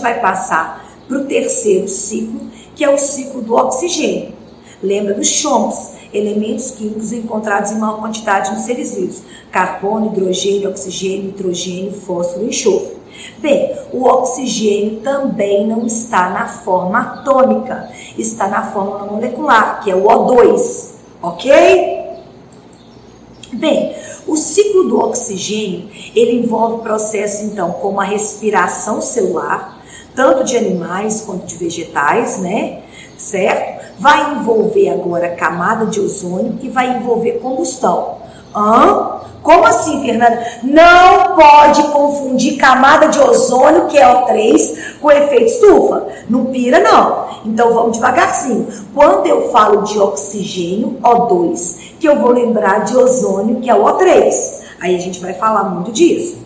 vai passar para o terceiro ciclo, que é o ciclo do oxigênio. Lembra dos chomps, elementos químicos encontrados em maior quantidade nos seres vivos: carbono, hidrogênio, oxigênio, nitrogênio, fósforo e enxofre. Bem, o oxigênio também não está na forma atômica, está na forma molecular, que é o O2, ok? Bem, o ciclo do oxigênio, ele envolve processos, então, como a respiração celular, tanto de animais quanto de vegetais, né? Certo? Vai envolver agora a camada de ozônio e vai envolver combustão. Como assim, Fernanda? Não pode confundir camada de ozônio, que é O3, com efeito estufa. Não pira, não. Então, vamos devagarzinho. Quando eu falo de oxigênio, O2, que eu vou lembrar de ozônio, que é o O3. Aí a gente vai falar muito disso.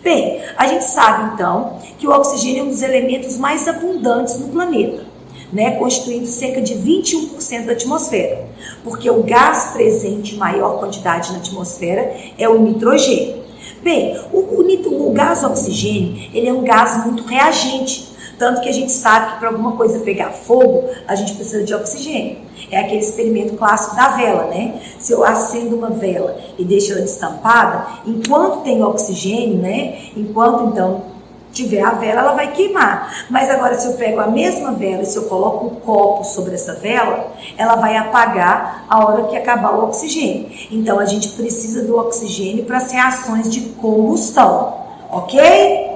Bem, a gente sabe, então, que o oxigênio é um dos elementos mais abundantes no planeta, né, constituindo cerca de 21% da atmosfera, porque o gás presente em maior quantidade na atmosfera é o nitrogênio. Bem, o gás oxigênio, ele é um gás muito reagente, tanto que a gente sabe que para alguma coisa pegar fogo, a gente precisa de oxigênio. É aquele experimento clássico da vela, né? Se eu acendo uma vela e deixo ela destampada, enquanto tem oxigênio, né? Enquanto então tiver a vela, ela vai queimar. Mas agora, se eu pego a mesma vela e se eu coloco um copo sobre essa vela, ela vai apagar a hora que acabar o oxigênio. Então, a gente precisa do oxigênio para as reações de combustão, ok?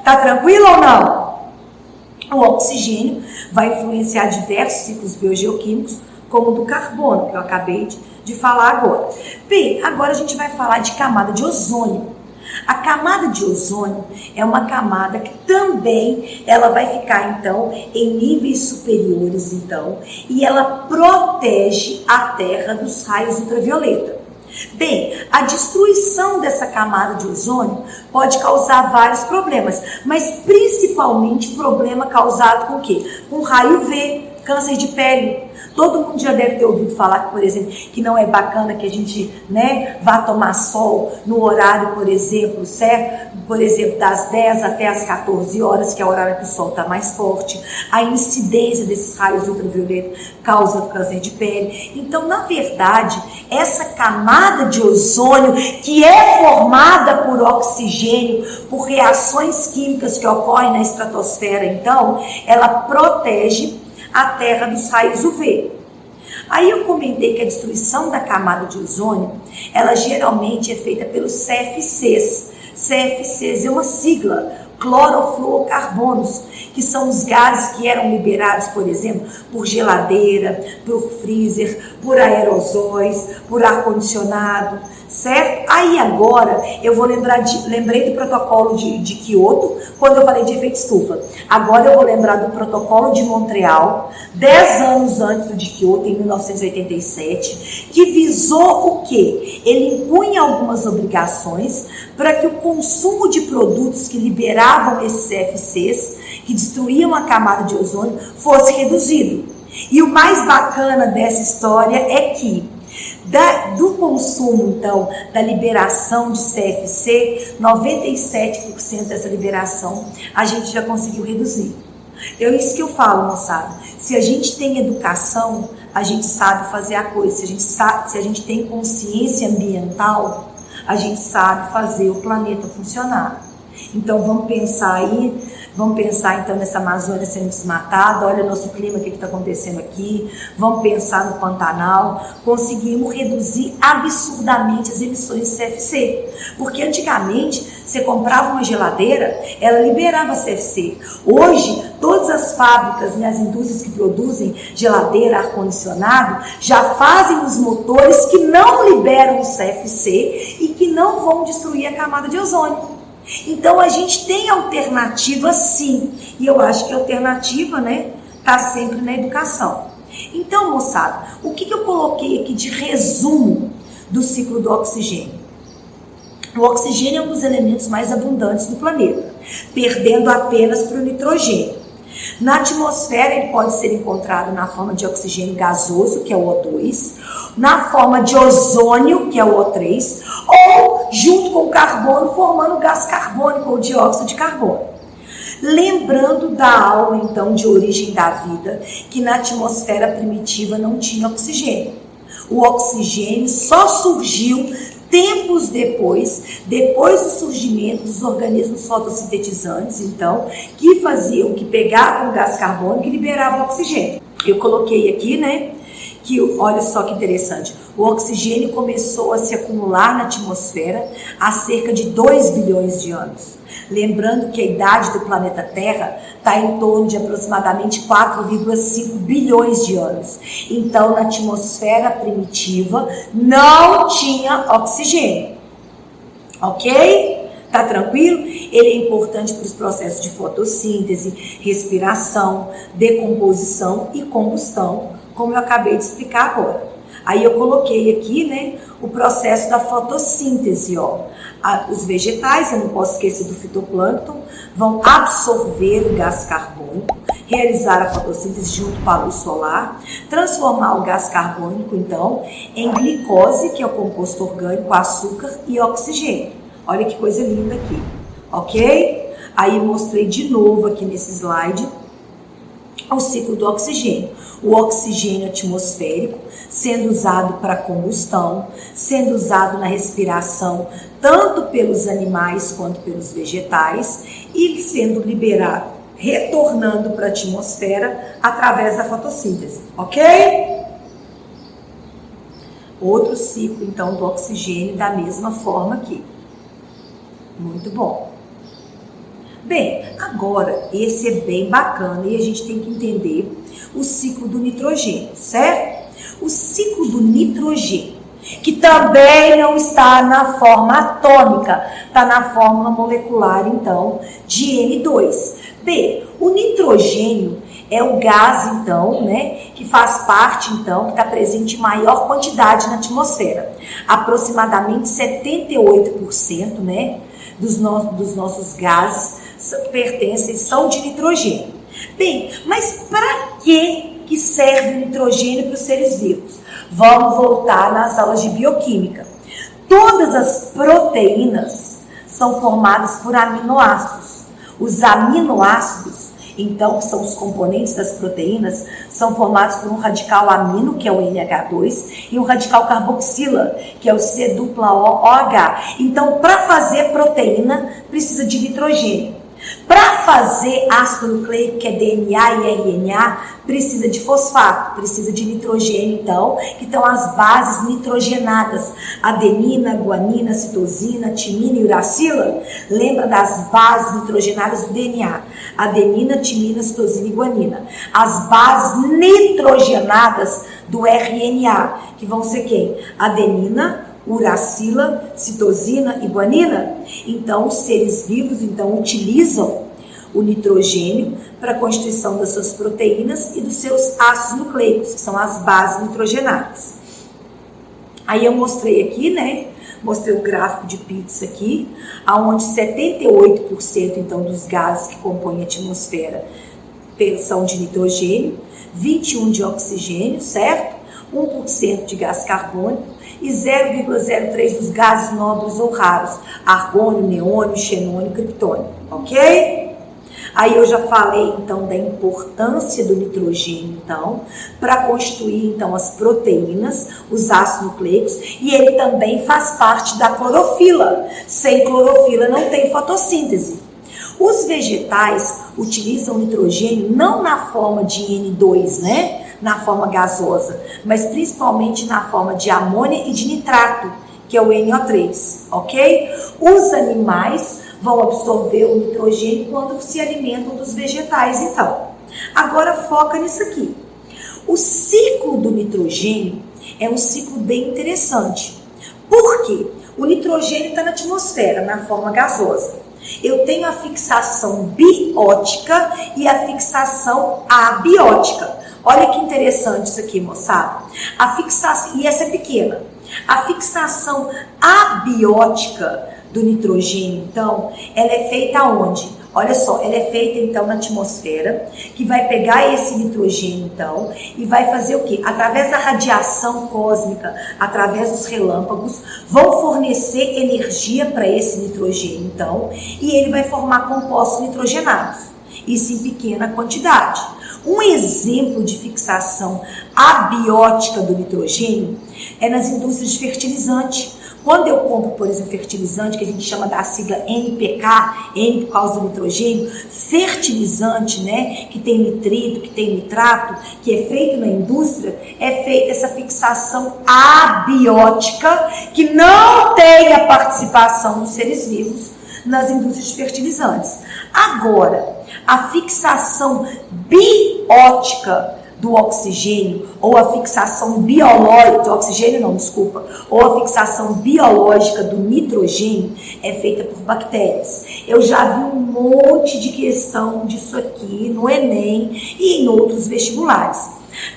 Tá tranquilo ou não? O oxigênio vai influenciar diversos ciclos biogeoquímicos, como o do carbono, que eu acabei de falar agora. Bem, agora a gente vai falar de camada de ozônio. A camada de ozônio é uma camada que também ela vai ficar, então, em níveis superiores, então, e ela protege a Terra dos raios ultravioleta. Bem, a destruição dessa camada de ozônio pode causar vários problemas, mas principalmente problema causado com o quê? Com raio UV, câncer de pele. Todo mundo já deve ter ouvido falar, por exemplo, que não é bacana que a gente, né, vá tomar sol no horário, por exemplo, certo? Por exemplo, das 10 até as 14 horas, que é o horário que o sol está mais forte. A incidência desses raios ultravioleta causa câncer de pele. Então, na verdade, essa camada de ozônio, que é formada por oxigênio, por reações químicas que ocorrem na estratosfera, então, ela protege a Terra dos raios UV. Aí eu comentei que a destruição da camada de ozônio, ela geralmente é feita pelos CFCs. CFCs é uma sigla, clorofluorocarbonos, que são os gases que eram liberados, por exemplo, por geladeira, por freezer, por aerosóis, por ar-condicionado, certo? Aí agora eu vou lembrei do protocolo de Kyoto, quando eu falei de efeito estufa. Agora eu vou lembrar do protocolo de Montreal, 10 anos antes do de Kyoto, em 1987, que visou o quê? Ele impunha algumas obrigações para que o consumo de produtos que liberavam esses CFCs, que destruíam a camada de ozônio, fosse reduzido. E o mais bacana dessa história é que do consumo, então, da liberação de CFC, 97% dessa liberação a gente já conseguiu reduzir. É isso que eu falo, moçada. Se a gente tem educação, a gente sabe fazer a coisa. Se a gente tem consciência ambiental, a gente sabe fazer o planeta funcionar. Então, vamos pensar aí. Vamos pensar então nessa Amazônia sendo desmatada, olha o nosso clima, o que está acontecendo aqui. Vamos pensar no Pantanal. Conseguimos reduzir absurdamente as emissões de CFC. Porque antigamente, você comprava uma geladeira, ela liberava CFC. Hoje, todas as fábricas, né, as indústrias que produzem geladeira, ar-condicionado, já fazem os motores que não liberam o CFC e que não vão destruir a camada de ozônio. Então, a gente tem alternativa sim, e eu acho que a alternativa, né, está sempre na educação. Então, moçada, o que eu coloquei aqui de resumo do ciclo do oxigênio? O oxigênio é um dos elementos mais abundantes do planeta, perdendo apenas para o nitrogênio. Na atmosfera, ele pode ser encontrado na forma de oxigênio gasoso, que é o O2, na forma de ozônio, que é o O3, ou junto com o carbono, formando o gás carbônico ou dióxido de carbono. Lembrando da aula, então, de origem da vida, que na atmosfera primitiva não tinha oxigênio. O oxigênio só surgiu tempos depois do surgimento dos organismos fotossintetizantes, então, que pegavam o gás carbônico e liberavam oxigênio. Eu coloquei aqui, né, que olha só que interessante, o oxigênio começou a se acumular na atmosfera há cerca de 2 bilhões de anos. Lembrando que a idade do planeta Terra está em torno de aproximadamente 4,5 bilhões de anos. Então, na atmosfera primitiva, não tinha oxigênio. Ok? Tá tranquilo? Ele é importante para os processos de fotossíntese, respiração, decomposição e combustão, como eu acabei de explicar agora. Aí eu coloquei aqui, né, o processo da fotossíntese, ó. Os vegetais, eu não posso esquecer do fitoplâncton, vão absorver o gás carbônico, realizar a fotossíntese junto com a luz solar, transformar o gás carbônico, então, em glicose, que é o composto orgânico, açúcar e oxigênio. Olha que coisa linda aqui, ok? Aí eu mostrei de novo aqui nesse slide o ciclo do oxigênio. O oxigênio atmosférico sendo usado para combustão, sendo usado na respiração, tanto pelos animais quanto pelos vegetais, e sendo liberado, retornando para a atmosfera através da fotossíntese, ok? Outro ciclo, então, do oxigênio da mesma forma aqui. Muito bom. Bem, agora, esse é bem bacana e a gente tem que entender o ciclo do nitrogênio, certo? O ciclo do nitrogênio, que também não está na forma atômica, está na fórmula molecular, então, de N2. Bem, o nitrogênio é o gás, então, né, que faz parte, então, que está presente em maior quantidade na atmosfera. Aproximadamente 78%, né, dos nossos gases são de nitrogênio. Bem, mas para que serve o nitrogênio para os seres vivos? Vamos voltar nas aulas de bioquímica. Todas as proteínas são formadas por aminoácidos. Os aminoácidos, então, que são os componentes das proteínas, são formados por um radical amino, que é o NH2, e um radical carboxila, que é o C-OH. Então, para fazer proteína, precisa de nitrogênio. Para fazer ácido nucleico, que é DNA e RNA, precisa de fosfato, precisa de nitrogênio, então, que estão as bases nitrogenadas, adenina, guanina, citosina, timina e uracila. Lembra das bases nitrogenadas do DNA? Adenina, timina, citosina e guanina. As bases nitrogenadas do RNA, que vão ser quem? Adenina, uracila, citosina e guanina. Então, os seres vivos, então, utilizam o nitrogênio para a constituição das suas proteínas e dos seus ácidos nucleicos, que são as bases nitrogenadas. Aí eu mostrei aqui, né? Mostrei o gráfico de Pitts aqui, onde 78%, então, dos gases que compõem a atmosfera são de nitrogênio, 21% de oxigênio, certo? 1% de gás carbônico, e 0,03 dos gases nobres ou raros, argônio, neônio, xenônio, criptônio, ok? Aí eu já falei, então, da importância do nitrogênio, então, para constituir, então, as proteínas, os ácidos nucleicos, e ele também faz parte da clorofila. Sem clorofila não tem fotossíntese. Os vegetais utilizam nitrogênio não na forma de N2, né? Na forma gasosa, mas principalmente na forma de amônia e de nitrato, que é o NO3, ok? Os animais vão absorver o nitrogênio quando se alimentam dos vegetais, então. Agora foca nisso aqui. O ciclo do nitrogênio é um ciclo bem interessante. Por quê? O nitrogênio está na atmosfera, na forma gasosa. Eu tenho a fixação biótica e a fixação abiótica. Olha que interessante isso aqui, moçada. A fixação, e essa é pequena. A fixação abiótica do nitrogênio, então, ela é feita onde? Olha só, ela é feita, então, na atmosfera, que vai pegar esse nitrogênio, então, e vai fazer o quê? Através da radiação cósmica, através dos relâmpagos, vão fornecer energia para esse nitrogênio, então, e ele vai formar compostos nitrogenados. isso em pequena quantidade. Um exemplo de fixação abiótica do nitrogênio é nas indústrias de fertilizante. Quando eu compro, por exemplo, fertilizante, que a gente chama da sigla NPK, N por causa do nitrogênio, fertilizante, né, que tem nitrito, que tem nitrato, que é feito na indústria, é feita essa fixação abiótica, que não tem a participação dos seres vivos nas indústrias de fertilizantes. Agora, a fixação biótica do oxigênio, ou a fixação biológica, do oxigênio não, desculpa, ou a fixação biológica do nitrogênio é feita por bactérias. Eu já vi um monte de questão disso aqui no Enem e em outros vestibulares.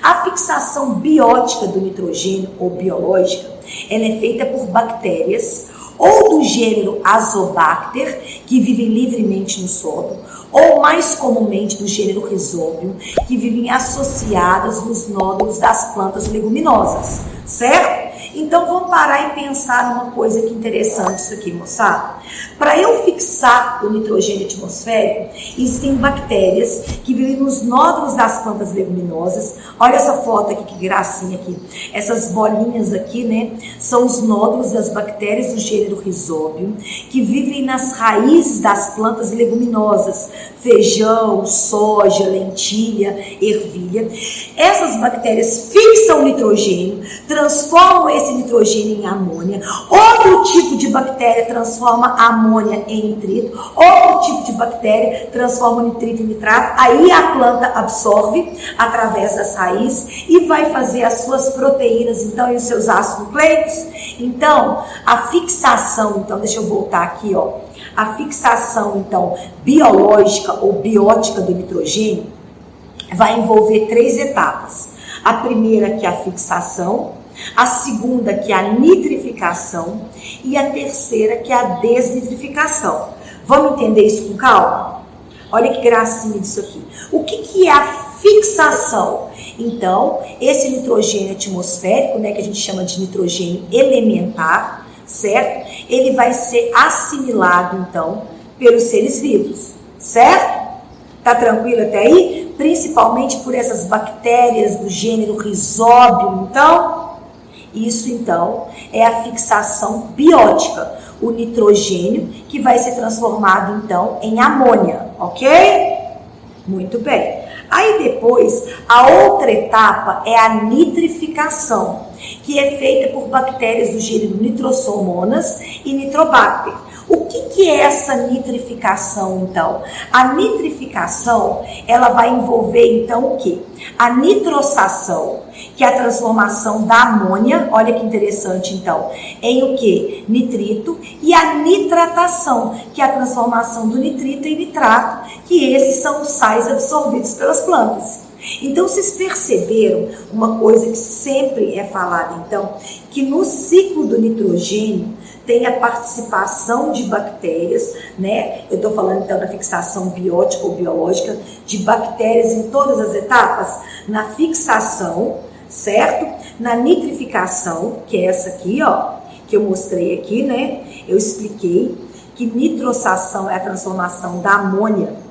A fixação biótica do nitrogênio, ou biológica, ela é feita por bactérias, ou do gênero Azobacter, que vivem livremente no solo, ou mais comumente do gênero Rhizobium, que vivem associadas nos nódulos das plantas leguminosas, certo? Então vamos parar e pensar numa coisa que interessante isso aqui, moçada. Para eu fixar o nitrogênio atmosférico, existem bactérias que vivem nos nódulos das plantas leguminosas. Olha essa foto aqui, que gracinha aqui. Essas bolinhas aqui, né, são os nódulos das bactérias do gênero Rhizobium, que vivem nas raízes das plantas leguminosas, feijão, soja, lentilha, ervilha. Essas bactérias fixam o nitrogênio, transformam esse nitrogênio em amônia. Outro tipo de bactéria transforma a amônia em nitrito. Outro tipo de bactéria transforma o nitrito em nitrato. Aí a planta absorve através das raízes e vai fazer as suas proteínas, então, e os seus ácidos nucleicos. Então, a fixação, então, deixa eu voltar aqui, ó. A fixação, então, biológica ou biótica do nitrogênio vai envolver 3 etapas. A primeira, que é a fixação, a segunda, que é a nitrificação, e a terceira, que é a desnitrificação. Vamos entender isso com calma? Olha que gracinha disso aqui. O que é a fixação? Então, esse nitrogênio atmosférico, né, que a gente chama de nitrogênio elementar, certo? Ele vai ser assimilado, então, pelos seres vivos, certo? Tá tranquilo até aí? Principalmente por essas bactérias do gênero Rhizobium, então. Isso, então, é a fixação biótica, o nitrogênio que vai ser transformado, então, em amônia, ok? Muito bem. Aí depois, a outra etapa é a nitrificação, que é feita por bactérias do gênero Nitrosomonas e Nitrobacter. O que é essa nitrificação, então? A nitrificação, ela vai envolver, então, o quê? A nitrosação, que é a transformação da amônia, olha que interessante, então, em o quê? Nitrito, e a nitratação, que é a transformação do nitrito em nitrato, que esses são os sais absorvidos pelas plantas. Então, vocês perceberam uma coisa que sempre é falada, então, que no ciclo do nitrogênio tem a participação de bactérias, né? Eu estou falando, então, da fixação biótica ou biológica, de bactérias em todas as etapas, na fixação, certo? Na nitrificação, que é essa aqui, ó, que eu mostrei aqui, né? Eu expliquei que nitrosação é a transformação da amônia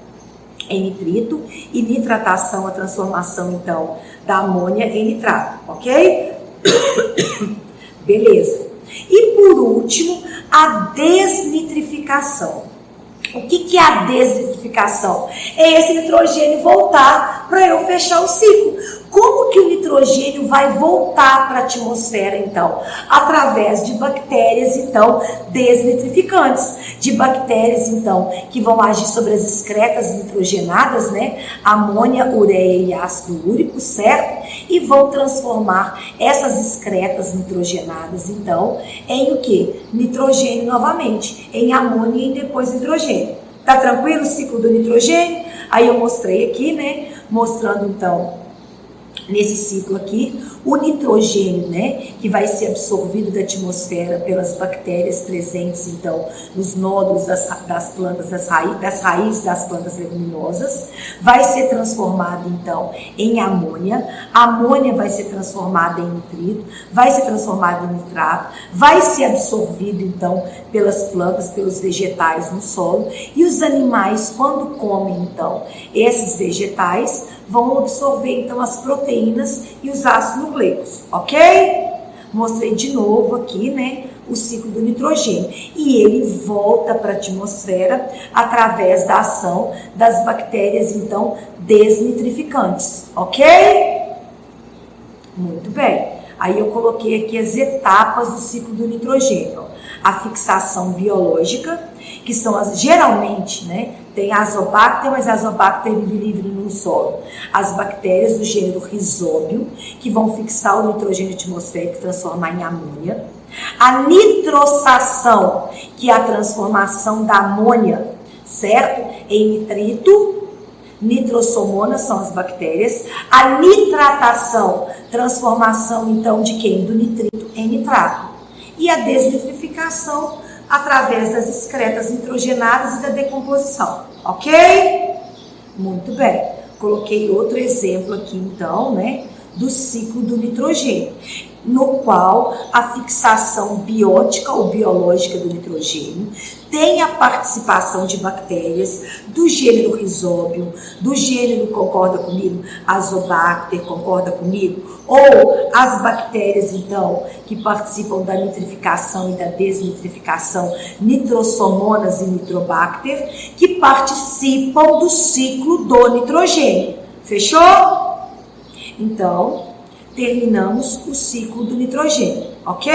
em nitrito e nitratação, a transformação, então, da amônia em nitrato, ok? Beleza. E por último, a desnitrificação. O que é a desnitrificação? É esse nitrogênio voltar para eu fechar o ciclo. Como que o nitrogênio vai voltar para a atmosfera, então? Através de bactérias, então, desnitrificantes. De bactérias, então, que vão agir sobre as excretas nitrogenadas, né? Amônia, ureia e ácido úrico, certo? E vão transformar essas excretas nitrogenadas, então, em o quê? Nitrogênio novamente, em amônia e depois nitrogênio. Tá tranquilo o ciclo do nitrogênio? Aí eu mostrei aqui, né? Mostrando, então, nesse ciclo aqui, o nitrogênio, né, que vai ser absorvido da atmosfera pelas bactérias presentes, então, nos nódulos das plantas, das raízes das plantas leguminosas, vai ser transformado, então, em amônia. A amônia vai ser transformada em nitrito, vai ser transformada em nitrato, vai ser absorvido, então, pelas plantas, pelos vegetais no solo, e os animais, quando comem, então, esses vegetais, vão absorver, então, as proteínas e os ácidos nucleicos, ok? Mostrei de novo aqui, né, o ciclo do nitrogênio. E ele volta para a atmosfera através da ação das bactérias, então, desnitrificantes, ok? Muito bem. Aí eu coloquei aqui as etapas do ciclo do nitrogênio. A fixação biológica, que são geralmente, né, tem azobacter, mas a azobacter vive livre no solo. As bactérias do gênero Rhizóbio, que vão fixar o nitrogênio atmosférico e transformar em amônia. A nitrossação, que é a transformação da amônia, certo? Em nitrito. Nitrossomonas são as bactérias. A nitratação, transformação então de quem? Do nitrito em nitrato. E a desnitrificação através das excretas nitrogenadas e da decomposição, ok? Muito bem. Coloquei outro exemplo aqui então, né, do ciclo do nitrogênio, no qual a fixação biótica ou biológica do nitrogênio tem a participação de bactérias do gênero Rhizóbio, do gênero, concorda comigo? Azobacter, concorda comigo? Ou as bactérias, então, que participam da nitrificação e da desnitrificação, nitrossomonas e nitrobacter, que participam do ciclo do nitrogênio. Fechou? Então, terminamos o ciclo do nitrogênio, ok?